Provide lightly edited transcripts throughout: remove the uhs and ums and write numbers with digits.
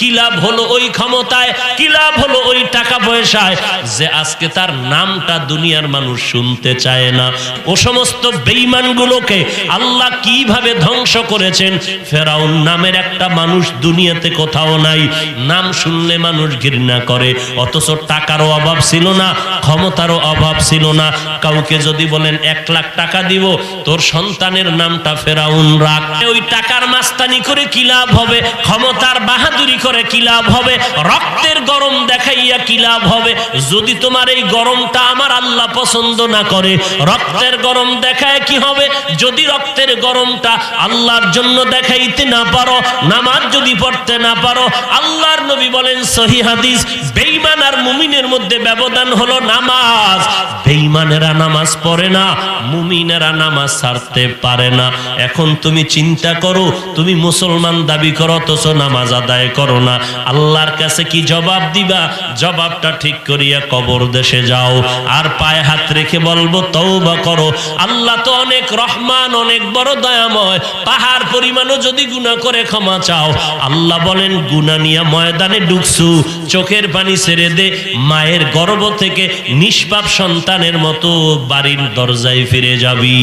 কি লাভ হলো ওই ক্ষমতায়, কি লাভ হলো ওই টাকা পয়সায়, যে আজকে তার নামটা দুনিয়ার মানুষ শুনতে চায় না। ও সমস্ত বেঈমানগুলোকে আল্লাহ কিভাবে ধ্বংস করেছেন। ফেরাউন নামের একটা মানুষ দুনিয়াতে কোথাও নাই, নাম শুনলে মানুষ ঘৃণা করে। অথচ টাকারও অভাব ছিল না, ক্ষমতারও অভাব ছিল না। কাউকে যদি বলেন 1 লাখ টাকা দিব, তোর সন্তানের নামটা ফেরাউন রাখ। ওই টাকার মাস্তানি করে কি লাভ হবে, ক্ষমতার বাহাদুরি করে কি লাভ হবে, রক্তের গরম দেখাইয়া কি লাভ হবে। যদি তোমার এই গরমটা আমার আল্লাহ পছন্দ না করে, রক্তের গরম দেখায় কি হবে। যদি রক্তের গরমটা আল্লাহর জন্য দেখাইতে না পারো, নামাজ যদি পড়তে না পারো, আল্লাহর নবী বলেন সহিহ হাদিস, বেঈমান আর মুমিনের মধ্যে ব্যবধান হলো নামাজ। বেঈমানেরা নামাজ পড়ে না, মুমিনেরা নামাজ ছাড়তে পারে না। এখন তুমি চিন্তা করো, তুমি মুসলমান দাবি করো অথচ নামাজ আদায় করো না, আল্লাহর কাছে কি জবাব দিবা? জবাবটা ঠিক করিয়া কবর দেশে যাও আর পায়ে হাত রেখে বলবো তওবা করো। আল্লাহ তো অনেক রহমান, অনেক বড় দয়াময়, পাহাড় পরিমাণও যদি গুনাহ করে ক্ষমা চাও। আল্লাহ বলেন গুনাহ নিয়ে ময়দানে ঢুকছু, চোখের পানি ছেড়ে দে, মায়ের গর্ভ থেকে নিষ্পাপ সন্তানের মতো বাড়ির দরজায় ফিরে যাবি।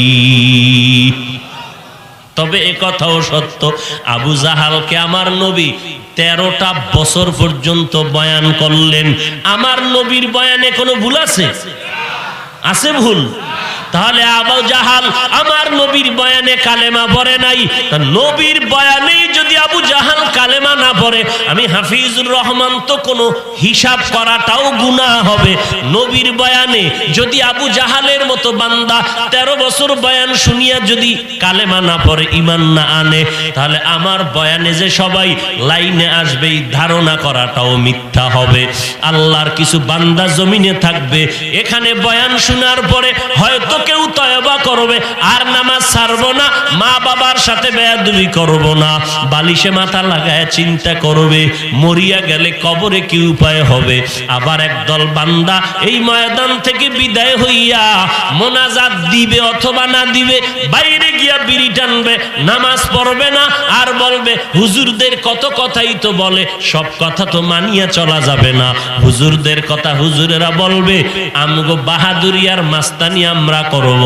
তবে এ কথাও সত্য, আবু জাহালকে আমার নবী 13টা বছর পর্যন্ত বয়ান করলেন। আমার নবীর বয়ানে কোনো ভুল আছে? আছে ভুল? তাহলে আবু জাহাল আমার নবীর বয়ানে কালেমা পড়ে নাই। তা নবীর বয়ানেই যদি আবু জাহাল কালেমা না পড়ে, আমি হাফিজুর রহমান তো কোনো হিসাব করাটাও গুনাহ হবে। নবীর বয়ানে যদি আবু জাহালের মতো বান্দা 13 বছর বয়ান শুনিয়া যদি কালেমা না পড়ে, ঈমান না আনে, তাহলে আমার বয়ানে যে সবাই লাইনে আসবে এই ধারণা করাটাও মিথ্যা হবে। আল্লাহর কিছু বান্দা জমিনে থাকবে, এখানে বয়ান শোনার পরে হয়তো কেউ তওবা করবে আর নামাজ ছাড়বো না, মা বাবার সাথে বেয়াদবি করব না, বালিশে মাথা লাগায় চিন্তা করবে মরিয়া গেলে কবরে কি উপায় হবে। আবার একদল বান্দা এই ময়দান থেকে বিদায় হইয়া মোনাজাত দিবে অথবা না দিবে, বাইরে গিয়া বিড়ি টানবে, নামাজ পড়বে না, আর বলবে হুজুরদের কত কথাই তো বলে, সব কথা তো মানিয়া চলা যাবে না। হুজুরদের কথা হুজুরেরা বলবে, আমগো বাহাদুরি আর মাস্তানি আমরা করব।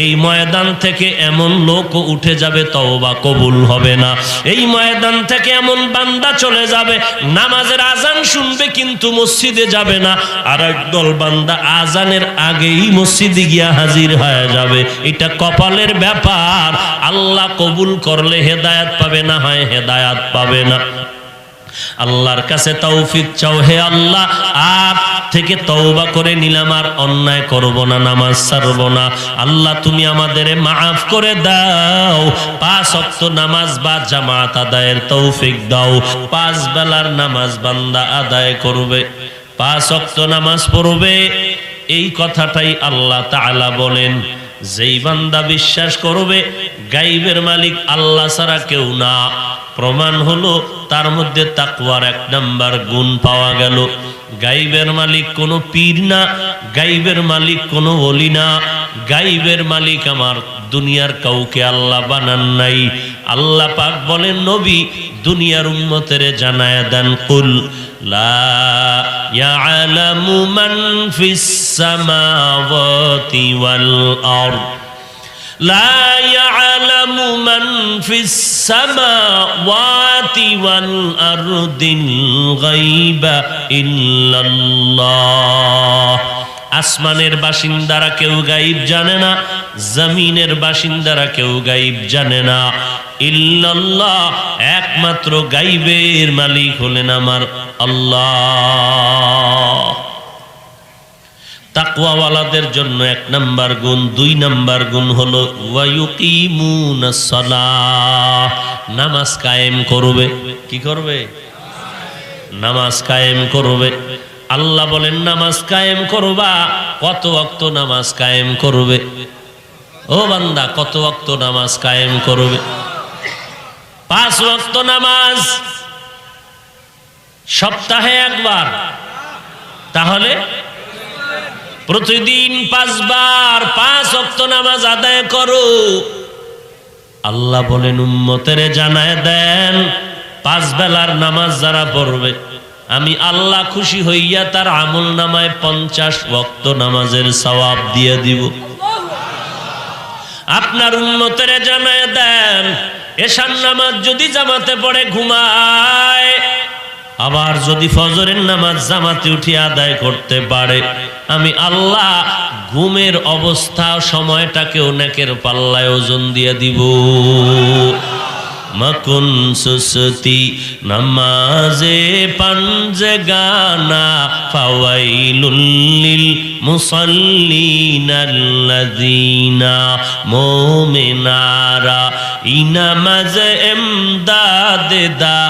এই ময়দান থেকে এমন লোক উঠে যাবে তওবা কবুল হবে না। এই ময়দান থেকে এমন বান্দা চলে যাবে নামাজের আজান শুনবে কিন্তু মসজিদে যাবে না, আর একদল বান্দা আজানের আগেই মসজিদে গিয়া হাজির হয়ে যাবে। এটা কপালের ব্যাপার, আল্লাহ কবুল করলে হেদায়েত পাবে, না হয় হেদায়েত পাবে না। আল্লাহর কাছে তৌফিক চাও, হে আল্লাহ আজ থেকে তওবা করে নিলাম, আর অন্যায় করব না, নামাজ ছাড়ব না। আল্লাহ তুমি আমাদের মাফ করে দাও। 5 ওয়াক্ত নামাজ বা জামাত আদায়ের তৌফিক দাও। 5 বেলার নামাজ বান্দা আদায় করবে, 5 ওয়াক্ত নামাজ পড়বে। এই কথাটাই আল্লাহ তাআলা বলেন, যেই বান্দা বিশ্বাস করবে গায়বের মালিক আল্লাহ ছাড়া কেউ না, প্রমাণ হলো তার মধ্যে তাকওয়ার 1 নাম্বার গুণ পাওয়া গেল। গায়বের মালিক কোনো পীর না, গায়বের মালিক কোনো ওলি না, গায়বের মালিক আমার দুনিয়ার কাউকে আল্লাহ বানান নাই। আল্লাহ পাক বলেন নবী দুনিয়ার উম্মতেরে জানায়া দেন, কুল লা ইয়ালামু মান ফিস সামাওয়াতি ওয়াল আরদ لا يعلم من في السماوات والأرض الغيب إلا الله। আসমানের বাসিন্দারা কেউ গায়েব জানে না, জমিনের বাসিন্দারা কেউ গায়েব জানে না, ইল্লাল্লাহ, একমাত্র গায়েবের মালিক হলেন আমার আল্লাহ। তাকওয়াওয়ালাদের জন্য 1 নাম্বার গুণ। 2 নাম্বার গুণ হলো ওয়ায়ুকিমুনাস সালাহ, নামাজ কায়েম করবে। কি করবে? নামাজ কায়েম করবে। আল্লাহ বলেন নামাজ কায়েম করবা। কত ওয়াক্ত নামাজ কায়েম করবে? ও বান্দা কত ওয়াক্ত নামাজ কায়েম করবে? 5 ওয়াক্ত নামাজ সপ্তাহে একবার, তাহলে প্রতিদিন 5 বার 5 ওয়াক্ত নামাজ আদায় করো। আল্লাহ বলেন উম্মতের জানায় দেন পাঁচ বেলার নামাজ যারা পড়বে আমি আল্লাহ খুশি হইয়া তার আমল নামায় 50 ওয়াক্ত নামাজের সওয়াব দিয়ে দিব। আপনার উম্মতের জানায় দেন, এশার নামাজ যদি জামাতে পড়ে ঘুমায়, আবার যদি ফজরের নামাজ জামাতে উঠে আদায় করতে পারে, আমি আল্লাহ ঘুমের অবস্থা সময়টাকেও নেকের পাল্লায় ওজন দিয়ে দিব। মকুন সুসতি নামাজে পাঞ্জে গানা ফাওয়াইলুল লিল মুসাল্লিনাল্লাযীনা মুমিনারা ইনামাজ ইমদাদ দা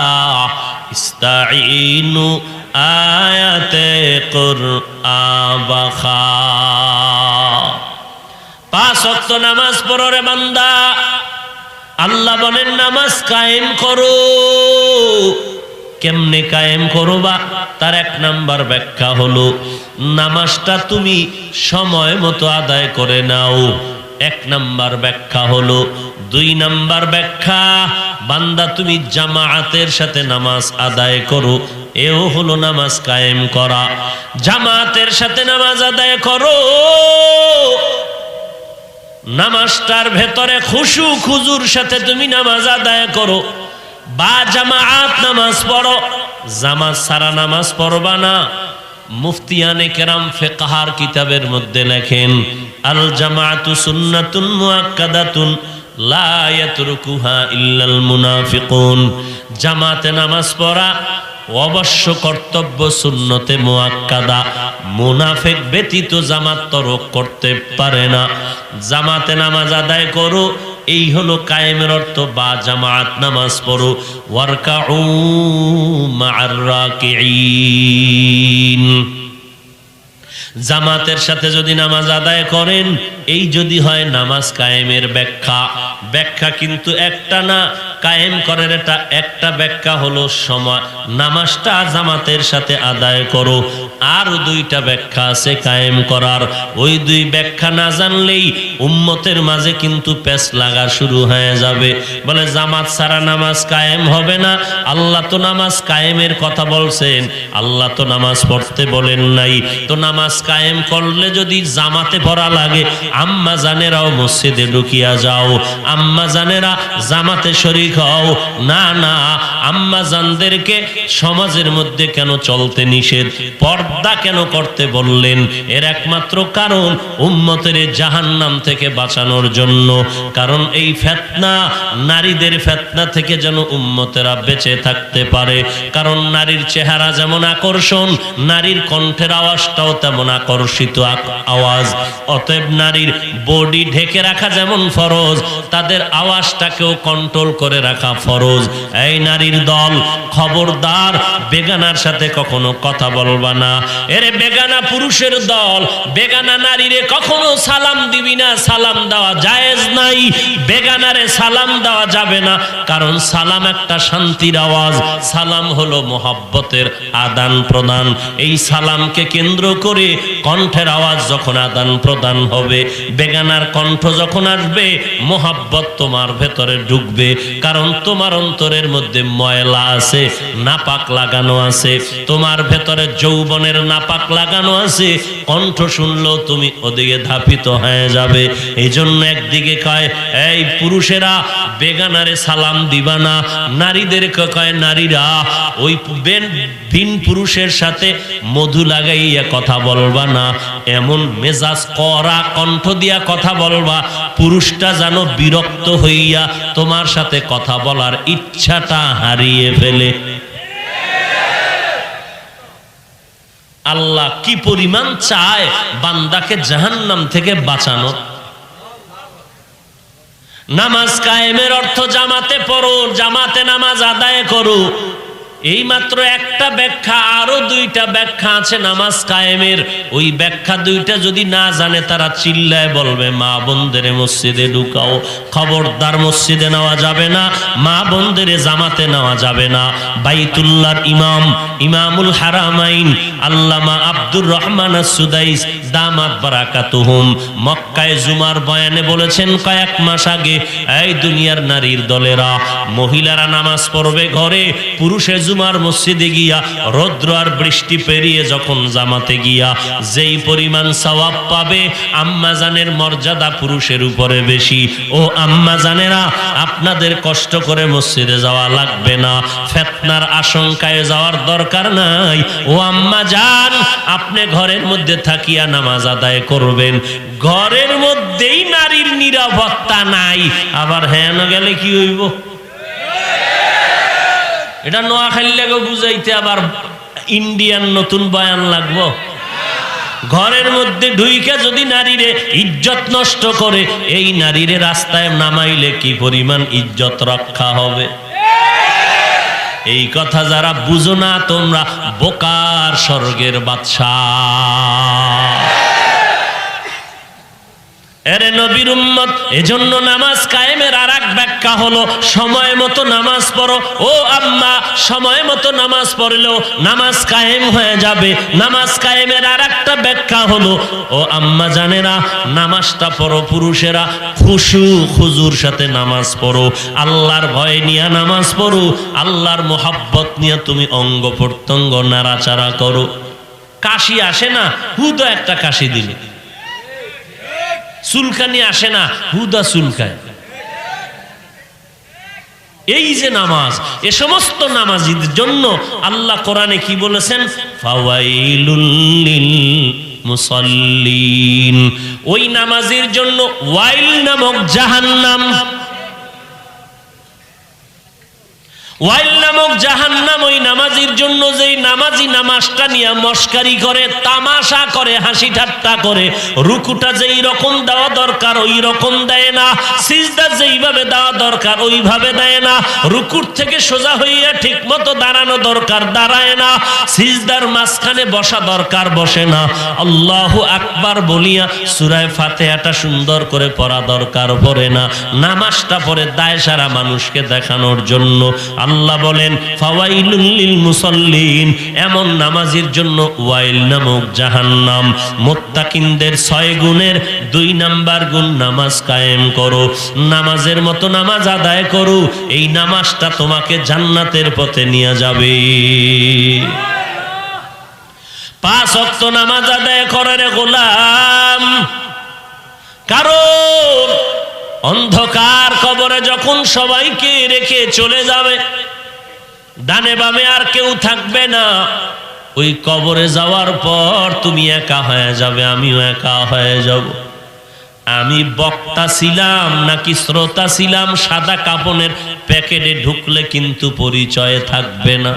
ইস্তাঈনু আয়াতে কুরআন বাখা। 5 ওয়াক্ত নামাজ পড়ো রে বান্দা, আল্লাহ বলেন নামাজ কায়েম করো। কেমনে কায়েম করবা? তার 1 নাম্বার ব্যাখ্যা হলো নামাজটা তুমি সময় মতো আদায় করে নাও, 1 নাম্বার ব্যাখ্যা হলো। 2 নাম্বার ব্যাখ্যা, বান্দা তুমি জামায়াতের সাথে নামাজ আদায় করো, এও হলো নামাজ কায়েম করা। জামায়াতের সাথে নামাজ আদায় করো, নামাজটার ভেতরে খুশু খুজুর সাথে তুমি নামাজ আদায় করো, বা জামায়াত নামাজ পড়ো। জামাত সারা নামাজ পড়বা না। মুফতিয়ানে কেরাম ফিকহার কিতাবের মধ্যে লেখেন, আল জামাআতু সুন্নাতুন মুআক্কাদাতুন লা ইয়াতরুকুহা ইল্লাল মুনাফিকুন। জামাতে নামাজ পড়া অবশ্য কর্তব্য, সুন্নতে মুআক্কাদা। মুনাফিক ব্যতীত জামাত তরক করতে পারে না। জামাতে নামাজ আদায় করো, এই হলো কায়েমের অর্থ, বা জামাত নামাজ পড়ো। ওয়ারকাউ মা'আর রাকিঈন, জামাতের সাথে যদি নামাজ আদায় করেন, এই যদি হয় নামাজ কায়েমের ব্যাখ্যা। ব্যাখ্যা কিন্তু একটা না, কায়েম করার এটা একটা ব্যাখ্যা হলো সময়, নামাজটা জামাতের সাথে আদায় করো। আর 2টা ব্যাখ্যা আছে কায়েম করার। ওই 2 ব্যাখ্যা না জানলেই উম্মতের মাঝে কিন্তু পেচ লাগা শুরু হয়ে যাবে। বলে জামাত ছাড়া নামাজ কায়েম হবে না। আল্লাহ তো নামাজ কায়েমের কথা বলছেন, আল্লাহ তো নামাজ পড়তে বলেন নাই। তো নামাজ কায়েম করলে যদি জামাতে পড়া লাগে, আম্মা জানেরাও মসজিদে ঢুকিয়া যাও, আম্মা জানেরা জামাতে শরীক হও। না না, আম্মা জানদেরকে সমাজের মধ্যে কেন চলতে নিষেধ, পর্দা কেন করতে বললেন? এর একমাত্র কারণ উম্মতের জাহান্নাম থেকে বাঁচানোর জন্য। কারণ এই ফিতনা, নারীদের ফিতনা থেকে যেন উম্মতেরা বেঁচে থাকতে পারে। কারণ নারীর চেহারা যেমন আকর্ষণ, নারীর কণ্ঠের আওয়াজটাও তেমন আকর্ষিত আওয়াজ। অতএব নারীর বডি ঢেকে রাখা যেমন ফরজ, তাদের আওয়াজটাকেও কন্ট্রোল করে রাখা ফরজ। এই নারীর দল, খবরদার বেগানার সাথে কখনো কথা বলবা না। এরে বেগানা পুরুষের দল, বেগানা নারীরে কখনো সালাম দিবি না, সালাম দেওয়া জায়েজ নাই। বেগানারে সালাম দেওয়া যাবে না, কারণ সালাম একটা শান্তির আওয়াজ। সালাম হলো মোহাব্বতের আদান প্রদান। এই সালামকে কেন্দ্র করে কণ্ঠের আওয়াজ যখন আদান প্রদান হবে, বেগানার কণ্ঠ যখন আসবে, মোহাব্বত তোমার ভেতরে ঢুকবে। কারণ তোমার অন্তরের মধ্যে ময়লা আছে, নাপাক লাগানো আছে, তোমার ভেতরে যৌবনের নাপাক লাগানো আছে। কণ্ঠ শুনলেও তুমি ওদিকে ধাপিত হয়ে যাবে। এই জন্য একদিকে কয় এই পুরুষেরা বেগানারে সালাম দিবা না, নারীদেরকে কয় নারীরা ওই ভিন পুরুষের সাথে মধু লাগাইয়া কথা বলবা না। এমন মেজাজ করা কণ্ঠ দিয়া কথা বলবা, পুরুষটা যেন বিরক্ত হইয়া তোমার সাথে কথা বলার ইচ্ছাটা হারিয়ে ফেলে। আল্লাহ কি পরিমাণ চায় বান্দাকে জাহান্নাম থেকে বাঁচানো। নামাজ কায়েমের অর্থ জামাতে পড়ো, জামাতে নামাজ আদায় করো। এই মাত্র একটা ব্যাখ্যা, আরো দুইটা ব্যাখ্যা আছে নামাজ কায়েমের। ওই ব্যাখ্যা দুইটা যদি না জানে তারা চিল্লায় বলবে মা বোনদের মসজিদে ঢুকাও। খবরদার, মসজিদে নেওয়া যাবে না, মা বোনদের জামাতে নেওয়া যাবে না। বাইতুল্লাহর ইমাম, ইমামুল হারামাইন আল্লামা আব্দুর রহমান আস-সুদাইস দামাত বারাকাতুহুম মক্কায় জুমার বয়ানে বলেছেন কয়েক মাস আগে, এই দুনিয়ার নারীর দলেরা, মহিলারা নামাজ পড়বে ঘরে, পুরুষে জুমার মসজিদে গিয়া রৌদ্র আর বৃষ্টি পেরিয়ে যখন জামাতে গিয়া যেই পরিমাণ সওয়াব পাবে, আম্মাজানের মর্যাদা পুরুষের উপরে বেশি। ও আম্মাজানেরা, আপনাদের কষ্ট করে মসজিদে যাওয়া লাগবে না, ফিতনার আশঙ্কায় যাওয়ার দরকার নাই। ও আম্মাজান, আপনি ঘরের মধ্যে থাকিয়া নামাজ আদায় করবেন। ঘরের মধ্যেই নারীর নিরাপত্তা নাই, আবার হ্যাঁ না গেলে কি হইব? এটা নোয়াখালীকে বুঝাইতে আবার ইন্ডিয়ান নতুন বয়ান লাগবো? ঘরের মধ্যে ঢুইকে যদি নারীরে ইজ্জত নষ্ট করে, এই নারীরে রাস্তায় নামাইলে কি পরিমাণ ইজ্জত রক্ষা হবে? এই কথা যারা বুঝো না তোমরা বোকার স্বর্গের বাদশা। এরে নবীর উম্মত, এজন্য নামাজ কায়েমের আর এক ব্যাখ্যা হলো সময় মতো নামাজ পড়ো। ও আম্মা, সময় মতো নামাজ পড়লেও নামাজ কায়েম হয়ে যাবে। নামাজ কায়েমের আর একটা ব্যাখ্যা হলো, ও আম্মা জানেরা, নামাজটা পড়ো পুরুষেরা খুশু খুজুর সাথে নামাজ পড়ো, আল্লাহর ভয় নিয়ে নামাজ পড়ো, আল্লাহর মোহাব্বত নিয়ে তুমি অঙ্গ প্রত্যঙ্গ নাড়াচাড়া করো। কাশি আসে না, হুদা একটা কাশি দিলে। চুলকানি আসে না, হুদা চুলকায়। এই যে নামাজ, এ সমস্ত নামাজীদের জন্য আল্লাহ কোরআনে কি বলেছেন? ফাওয়াইলুল লিল মুসাল্লিন। ওই নামাজের জন্য ওয়াইল নামক জাহান্নাম, ওয়াইল নামক জাহান্নাম ওই নামাজির জন্য। যেই নামাজি নামাজটা নিয়ে মস্কারি করে, তামাশা করে, হাসি ঠাট্টা করে, রুকুটা যেই রকম দেওয়া দরকার ওই রকম দেয় না, সিজদা যেইভাবে দেওয়া দরকার ওইভাবে দেয় না, রুকুর থেকে সোজা হইয়া ঠিক মতো দাঁড়ানো দরকার দাঁড়ায় না, সিজদার মাঝখানে বসা দরকার বসে না, আল্লাহু আকবার বলিয়া সূরা ফাতিহাটা সুন্দর করে পড়া দরকার পড়ে না। নামাজটা পড়ে দায় সারা মানুষকে দেখানোর জন্য। আল্লাহ বলেন ফাওয়াইলুল লিল মুসাল্লিন, এমন নামাজের জন্য ওয়াইল নামক জাহান্নাম। মুত্তাকিনদের 6 গুণের 2 নাম্বার গুণ নামাজ কায়েম করো, নামাজের মতো নামাজ আদায় করো, এই নামাজটা তোমাকে জান্নাতের পথে নিয়ে যাবে। 5 ওয়াক্ত নামাজ আদায় করার গোলাম, কারণ অন্ধকার কবরে যখন সবাইকে রেখে চলে যাবে, ডানে বামে আর কেউ থাকবে না। ওই কবরে যাওয়ার পর তুমি একা হয়ে যাবে, আমিও একা হয়ে যাব। আমি বক্তা ছিলাম নাকি শ্রোতা ছিলাম, সাদা কাপনের প্যাকেটে ঢুকলে কিন্তু পরিচয় থাকবে না।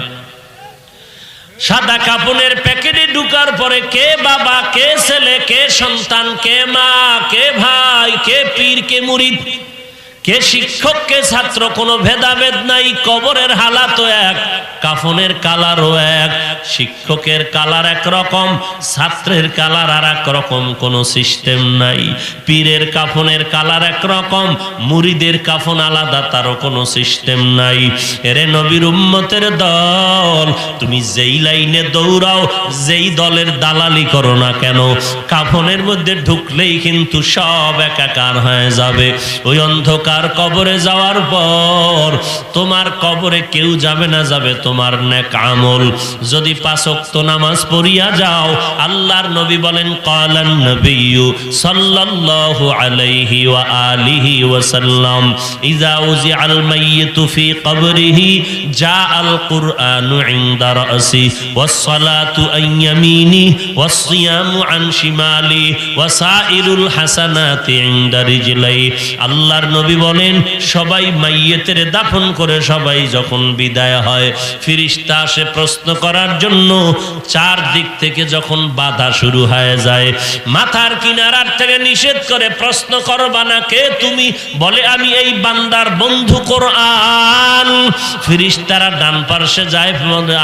সাদা কাপনের প্যাকেটে ঢুকার পরে কে বাবা, কে ছেলে, কে সন্তান, কে মা, কে ভাই, কে পীর, কে মুরিদ, কে শিক্ষক, কে ছাত্র, কোনো ভেদাভেদ নাই। কবরের হালাতও এক, কাফনের কালারও এক। শিক্ষকের কালার একরকম, ছাত্রের কালার আর এক রকম, কোনো সিস্টেম নাই। পীরের কাফনের কালার একরকম, মুরিদের কাফন আলাদা, তারও কোনো সিস্টেম নাই। এরে নবীর উম্মতের দল, তুমি যেই লাইনে দৌড়াও, যেই দলের দালালি করো না কেন, কাফনের মধ্যে ঢুকলেই কিন্তু সব একাকার হয়ে যাবে। ওই অন্ধকার কবরে যাওয়ার পর তোমার কবরে কেউ যাবে না, যাবে তোমার নেক আমল। যদি 5 ওয়াক্ত নামাজ পড়িয়া যাও, আল্লাহর নবী বলেন ক্বালান নবিয়্যু সাল্লাল্লাহু আলাইহি ওয়া আলিহি ওয়া সাল্লাম ইযা উযিআল মাইয়িতু ফি কবরিহি জাআল কুরআনু ইনদা রাসি ওয়াস সালাতু আন ইয়ামিনি ওয়াস সিয়ামু আন শিমালি ওয়া সাইরুল হাসানাতি ইনদা রিজলাই। আল্লাহর নবী বলেন সবাই মাইয়েতের দাফন করে সবাই যখন বিদায় হয়, ফেরেশতা আসে প্রশ্ন করার জন্য। চারদিক থেকে যখন বাধা শুরু হয়ে যায়, মাথার কিনারার থেকে নিষেধ করে, প্রশ্ন করবা না কে তুমি? বলে আমি এই বান্দার বন্ধু কোরআন। ফেরেশতারা ডান পাশে যায়,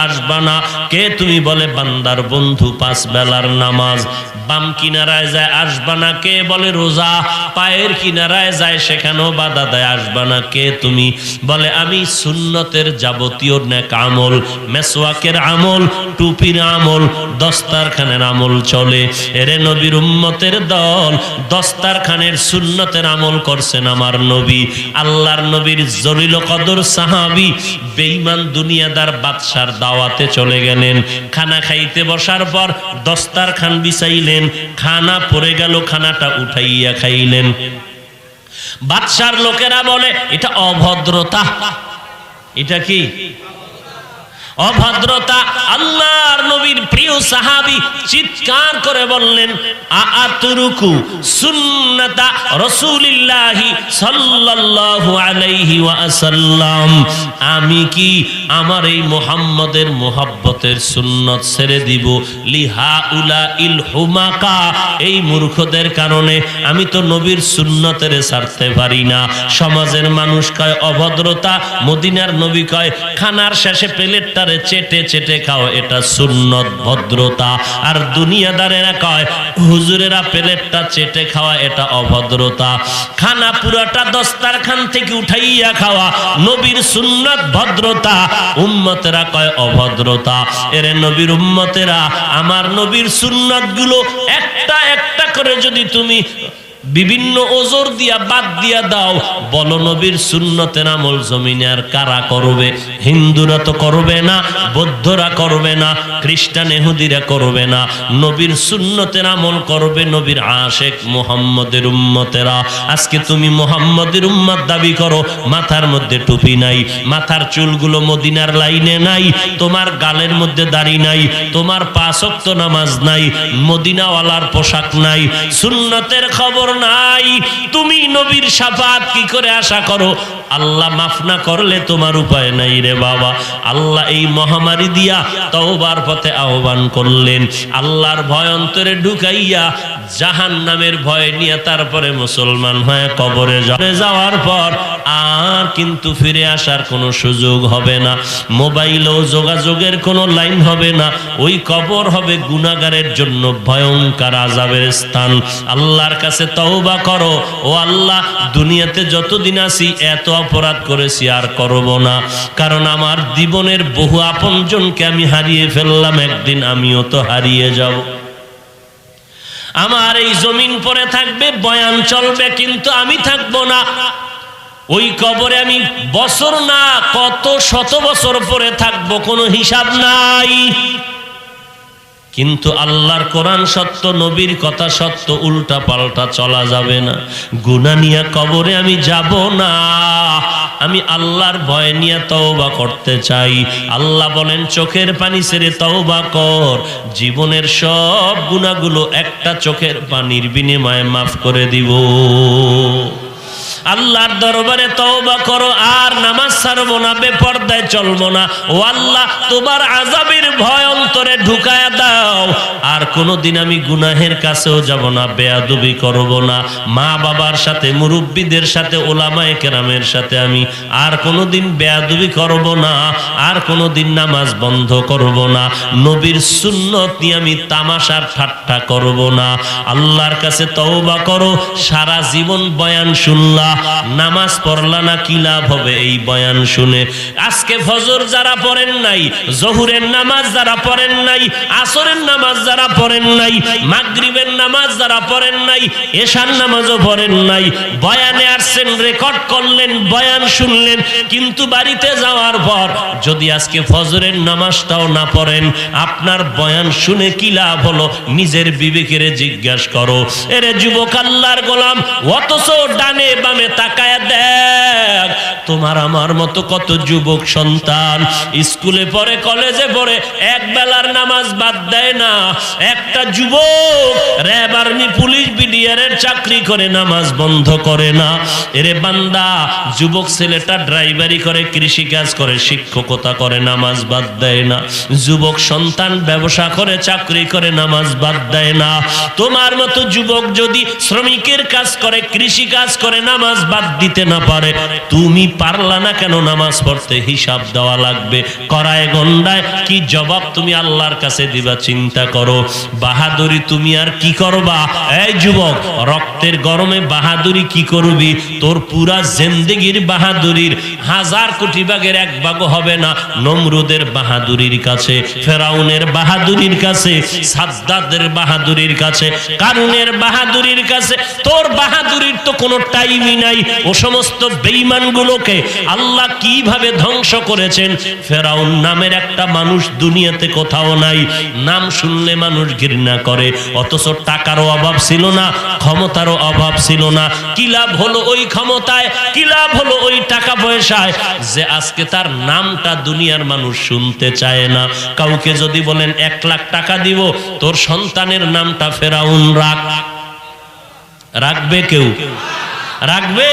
আসবা না কে তুমি? বলে বান্দার বন্ধু পাঁচ বেলার নামাজ। বাম কিনারায় যায়, আসবা না কে? বলে রোজা। পায়ের কিনারায় যায়, সেখানেও বাধা দেয়, আসবা না কে তুমি? বলে আমি সুন্নতের যাবতীয় নেক আমল, মেসওয়াকের আমল, টুপির আমল, দস্তারখানের আমল চলে। এরে নবীর উম্মতের দল, দস্তারখানের সুন্নতের আমল করছেন আমার নবী। আল্লাহর নবীর জলিল কদর সাহাবী বেঈমান দুনিয়াদার বাদশার দাওয়াতে চলে গেলেন। খানা খাইতে বসার পর দস্তারখান বিছাইলেন, খানা পড়ে গেল, খানাটা উঠাইয়া খাইলেন। বাদশার লোকেরা বলে এটা অভদ্রতা। এটা কি অভদ্রতা? আল্লাহর নবীর প্রিয় সাহাবী চিৎকার করে বললেন, আতুরুকু সুন্নাতা রাসূলিল্লাহি সাল্লাল্লাহু আলাইহি ওয়াসাল্লাম, আমি কি আমার এই মুহাম্মদের মুহাব্বতের সুন্নত ছেড়ে দিব? লিহাউলা ইল হুমাকা, এই মূর্খদের কারণে আমি তো নবীর সুন্নতের ছাড়তে পারি না। সমাজের মানুষ কয় অভদ্রতা, মদিনার নবী কয় খানার শেষে প্লেটটা চেটে চেটে খাও, এটা সুন্নত ভদ্রতা। আর দুনিয়াদারেরা কয় হুজুরেরা প্লেটটা চেটে খাওয়া এটা অভদ্রতা। খানা পুরাটা দস্তারখান থেকে উঠাইয়া খাওয়া নবীর সুন্নত ভদ্রতা, উম্মতেরা কয় অভদ্রতা। এরে নবীর উম্মতেরা, আমার নবীর সুন্নত গুলো একটা একটা করে যদি তুমি বিভিন্ন ওজোর দিয়া বাদ দিয়া দাও, বলো নবীর সুন্নতের আমল জমিনে আর কারা করবে? হিন্দুরা তো করবে না, বৌদ্ধরা করবে না, খ্রিস্টান ইহুদিরা করবে না। নবীর সুন্নতের আমল করবে নবীর আশেক মুহাম্মদের উম্মতেরা। আজকে তুমি মুহাম্মদের উম্মত দাবি করো, মাথার মধ্যে টুপি নাই, মাথার চুলগুলো মদিনার লাইনে নাই, তোমার গালের মধ্যে দাড়ি নাই, তোমার পাঁচ ওয়াক্ত নামাজ নাই, মদিনাওয়ালার পোশাক নাই, সুন্নতের খবর নাই। তুমি নবীর শাফাত কি করে আশা করো? আল্লাহ মাফ না করলে তোমার উপায় নাই রে বাবা। আল্লাহ এই মহামারী দিয়া তওবার পথে আহ্বান করলেন। আল্লাহর ভয় অন্তরে ঢুকাইয়া জাহান্নামের ভয় নিয়ে তারপরে মুসলমান হয়ে কবরে যাওয়ার পর আর কিন্তু ফিরে আসার কোনো সুযোগ হবে না। মোবাইলেও যোগাযোগের কোনো লাইন হবে না। ওই কবর হবে গুনাহগারের জন্য ভয়ঙ্কর আযাবের স্থান। আল্লাহর কাছে তওবা করো, ও আল্লাহ দুনিয়াতে যতদিন আছি এত অপরাধ করেছি আর করব না, কারণ আমার জীবনের বহু আপনজনকে আমি হারিয়ে ফেললাম, একদিন আমিও তো হারিয়ে যাব। আমার এই জমিন পরে থাকবে, বয়ান চলবে, কিন্তু আমি থাকবো না। ওই কবরে আমি বছর না কত শত বছর পরে থাকবো, কোনো হিসাব নাই। কিন্তু আল্লাহর কোরআন সত্য, নবীর কথা সত্য, উল্টা পাল্টা চলা যাবে না। গুনাহ নিয়ে কবরে আমি যাব না। আমি আল্লাহর ভয় নিয়ে তওবা করতে চাই। আল্লাহ বলেন চোখের পানি ছেড়ে তওবা কর, জীবনের সব গুনাহগুলো একটা চোখের পানির বিনিময়ে মাফ করে দিব। আল্লাহর দরবারে তওবা করো, আর নামাজ ছাড়বো না, বেপরদায় চলবো না। ও আল্লাহ, তোমার আযাবের ভয় অন্তরে ঢুকায়া দাও। আর কোনোদিন আমি গুনাহের কাছেও যাব না, বেয়াদবি করব না, মা বাবার সাথে, মুরব্বীদের সাথে, ওলামায়ে কেরামের সাথে আমি আর কোনোদিন বেয়াদবি করব না, আর কোনোদিন নামাজ বন্ধ করব না, নবীর সুন্নত নিয়ে আমি তামাশার ঠাট্টা করব না। আল্লাহর কাছে তওবা করো। সারা জীবন বয়ান শুনলা, নামাজ পড়লা না, কি লাভ হবে এই বয়ান শুনে? আজকে ফজর যারা পড়েন নাই, জোহরের নামাজ যারা পড়েন নাই, আসরের নামাজ যারা পড়েন নাই, মাগরিবের নামাজ যারা পড়েন নাই, এশার নামাজও পড়েন নাই, বয়ানে আসছেন, রেকর্ড করলেন, বয়ান শুনলেন, কিন্তু বাড়িতে যাওয়ার পর যদি আজকে ফজরের নামাজটাও না পড়েন, আপনার বয়ান শুনে কি লাভ হলো? নিজের বিবেকের জিজ্ঞাসা করো। এরে যুবক আল্লাহর গোলাম, অথচ ডানে বামে তাকায় দেখ, তোমার আমার মতো কত যুবক সন্তান স্কুলে পড়ে, কলেজে পড়ে, এক বেলা গুনাহগার নামাজ বাদ দেয় না। একটা যুবক র্যাব, আর্মি, পুলিশ, বিডিআর এর চাকরি করে নামাজ বন্ধ করে না। এরে বান্দা, যুবক ছেলেটা ড্রাইভারি করে, কৃষি কাজ করে, শিক্ষকতা করে, নামাজ বাদ দেয় না। যুবক সন্তান ব্যবসা করে, চাকরি করে, নামাজ বাদ দেয় না। তোমার মতো যুবক যদি শ্রমিকের কাজ করে, কৃষি কাজ করে, নামাজ বাদ দিতে না পারে, তুমি পারলা না কেন নামাজ পড়তে? হিসাব দেওয়া লাগবে। করায় গন্ডায় কি জবাব তুমি আল্লাহর কাছে দিবা চিন্তা করো। বাহাদুরি তুমি আর কি করবা? এই যুবক, রক্তের গরমে বাহাদুরি কি করবি? তোর পুরা জিন্দেগির বাহাদুরির 1000 কোটি ভাগের 1 ভাগও হবে না নমরুদের বাহাদুরির কাছে, ফেরাউনের বাহাদুরির কাছে, সাদ্দাদের বাহাদুরির কাছে, কারুনের বাহাদুরির কাছে। তোর বাহাদুরির তো কোনো টাইমই নাই। ও সমস্ত বেঈমানগুলোকে আল্লাহ কিভাবে ধ্বংস করেছেন। ফেরাউন নামের একটা মানুষ দুনিয়াতে কোথাও নাই। নাম শুনলে মানুষ ঘৃণা করে, অথচ টাকারও অভাব ছিল না, ক্ষমতারও অভাব ছিল না। কি লাভ হলো ওই ক্ষমতায়, কি লাভ হলো ওই টাকা পয়সায়, যে আজকে তার নামটা দুনিয়ার মানুষ শুনতে চায় না। কাউকে যদি বলেন 1 লাখ টাকা দিব, তোর সন্তানের নামটা ফেরাউন রাখবে? কেউ রাখবে?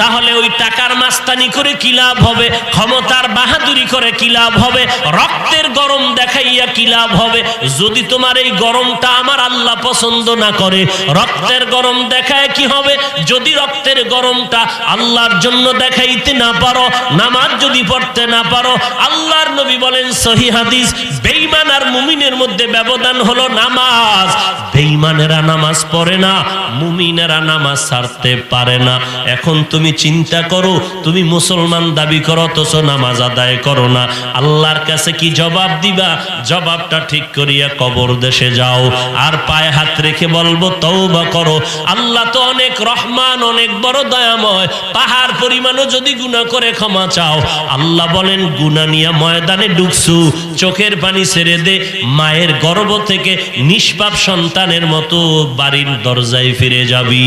তাহলে ওই টাকার মাস্তানি করে কি লাভ হবে? ক্ষমতার বাহাদুরি করে কি লাভ হবে? রক্তের গরম দেখাইয়া কি লাভ হবে? যদি তোমার এই গরমটা আমার আল্লাহ পছন্দ না করে, রক্তের গরম দেখায় কি হবে? যদি রক্তের গরমটা আল্লাহর জন্য দেখাইতে না পারো, নামাজ যদি পড়তে না পারো, আল্লাহর নবী বলেন সহিহ হাদিস, বেঈমান আর মুমিনের মধ্যে ব্যবধান হলো নামাজ। বেঈমানেরা নামাজ পড়ে না, মুমিনেরা নামাজ ছাড়তে পারে না। এখন তুমি চিন্তা করো, তুমি মুসলমান দাবি করো অথচ নামাজ আদায় করো না, আল্লাহর কাছে কি জবাব দিবা? জবাবটা ঠিক করিয়া কবর দেশে যাও আর পায়ে হাত রেখে বলবো তওবা করো। আল্লাহ তো অনেক রহমান, অনেক বড় দয়াময়। পাহাড় পরিমাণও যদি গুনাহ করে ক্ষমা চাও, আল্লাহ বলেন গুনাহ নিয়ে ময়দানে ঢুকছু, চোখের পানি ছেড়ে দে, মায়ের গর্ভ থেকে নিষ্পাপ সন্তানের মতো বাড়ির দরজায় ফিরে যাবি।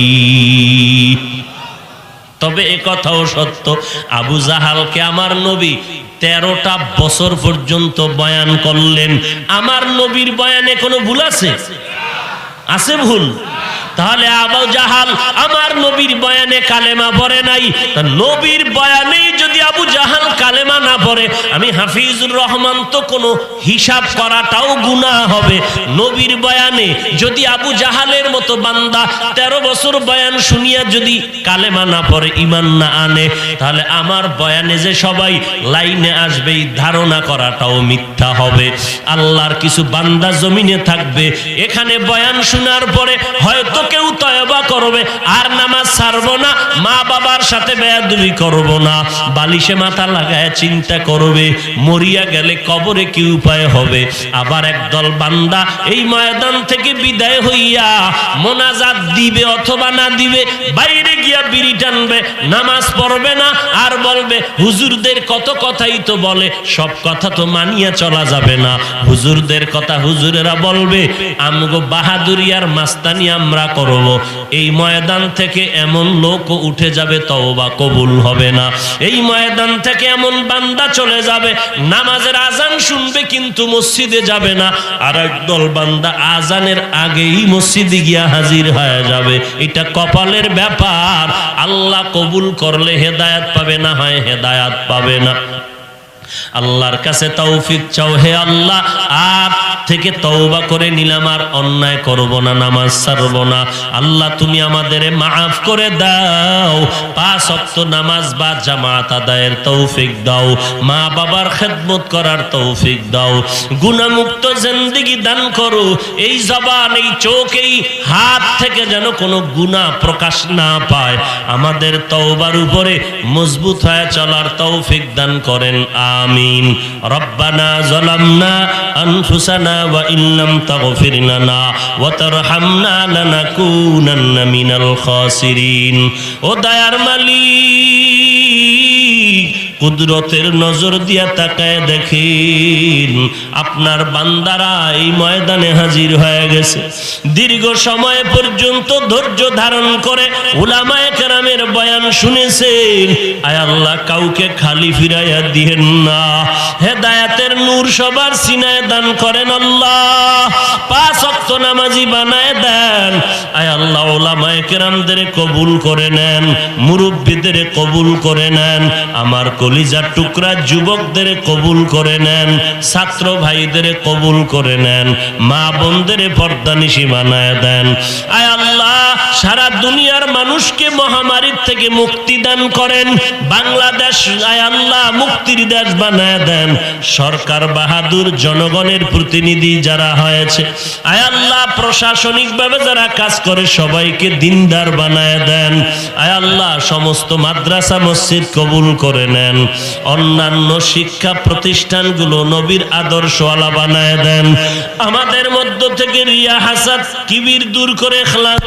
তবে এ কথাও সত্য, আবু জাহালকে আমার নবী 13টা বছর পর্যন্ত বয়ান করলেন। আমার নবীর বয়ানে কোনো ভুল আছে? আছে ভুল? তাহলে আবু জাহাল আমার নবীর বয়ানে কালেমা পড়ে নাই। তা নবীর বয়ানেই যদি আবু জাহাল কালেমা না পড়ে, আমি হাফিজুর রহমান তো কোনো হিসাব করাটাও গুনাহ হবে। নবীর বয়ানে যদি আবু জাহালের মতো বান্দা 13 বছর বয়ান শুনিয়া যদি কালেমা না পড়ে, ঈমান না আনে, তাহলে আমার বয়ানে যে সবাই লাইনে আসবে এই ধারণা করাটাও মিথ্যা হবে। আল্লাহর কিছু বান্দা জমিনে থাকবে, এখানে বয়ান শোনার পরে হয়তো কেউ তওবা করবে আর নামাজ ছাড়বো না, মা বাবার সাথে বেয়াদবি করব না, বালিশে মাথা লাগায় চিন্তা করবে মরিয়া গেলে কবরে কি উপায় হবে। আবার একদল বান্দা এই ময়দান থেকে বিদায় হইয়া মোনাজাত দিবে অথবা না দিবে, বাইরে গিয়া বিড়ি টানবে, নামাজ পড়বে না, আর বলবে হুজুরদের কত কথাই তো বলে, সব কথা তো মানিয়া চলা যাবে না। হুজুরদের কথা হুজুরেরা বলবে, আমগো বাহাদুরি আর মাস্তানি আমরা করব। এই ময়দান থেকে এমন লোক উঠে যাবে তওবা কবুল হবে না। এই ময়দান থেকে এমন বান্দা চলে যাবে নামাজের আজান শুনবে কিন্তু মসজিদে যাবে না, আর একদল বান্দা আজানের আগেই মসজিদে গিয়া হাজির হয়ে যাবে। এটা কপালের ব্যাপার। আল্লাহ কবুল করলে হেদায়েত পাবে, না হয় হেদায়েত পাবে না। আল্লাহর কাছে তৌফিক চাও, হে আল্লাহ আজ থেকে তওবা করে নিলাম, আর অন্যায় করব না, নামাজ ছাড়ব না। আল্লাহ তুমি আমাদের মাফ করে দাও, 5 ওয়াক্ত নামাজ বা জামাত আদায়ের তৌফিক দাও, মা বাবার খেদমত করার তৌফিক দাও, গুনাহমুক্ত জিন্দেগি দান করো। এই জবান, এই চোখ, এই হাত থেকে যেন কোনো গুনাহ প্রকাশ না পায়। আমাদের তওবার উপরে মজবুত হয়ে চলার তৌফিক দান করেন, আমিন। রব্বানা যালামনা আনফুসানা ওয়া ইল্লাম তাগফির লানা ওয়া তারহামনা লানাকুনান্না মিনাল খাসিরিন। ও দয়ার মালিক, কুদরতের নজর দিয়া তাকায় দেখেন আপনার বান্দারা এই ময়দানে হাজির হয়ে গেছে। দীর্ঘ সময় পর্যন্ত ধৈর্য ধারণ করে উলামায়ে কেরামের বয়ান শুনেছেন। আয় আল্লাহ, কাউকে খালি ফিরাইয়া দিয়েন না। হেদায়েতের নূর সবার সিনায় দান করেন আল্লাহ। 5 ওয়াক্ত নামাজি বানায় দেন। আয় আল্লাহ, উলামায়ে কেরামদের কবুল করে নেন, মুরব্বিদের কবুল করে নেন, আমার কলিজার টুকরা যুবকদের কবুল করে নেন, ছাত্র ভাইদের কবুল করে নেন, মা বোনদের পর্দানিশী বানায় দেন। আয় আল্লাহ, সারা দুনিয়ার মানুষকে মহামারীর থেকে মুক্তি দান করেন। বাংলাদেশ আয় আল্লাহ মুক্তির দেশ বানায় দেন। সরকার বাহাদুর জনগণের প্রতিনিধি যারা হয়েছে, আয় আল্লাহ প্রশাসনিকভাবে যারা কাজ করে সবাইকে দিনদার বানায় দেন। আয় আল্লাহ, সমস্ত মাদ্রাসা মসজিদ কবুল করে নেন। অন্যান্য শিক্ষা প্রতিষ্ঠানগুলো নবীর আদর্শওয়ালা বানায় দেন। আমাদের মধ্য থেকে রিয়া হাসাদ কিবির দূর করে ইখলাস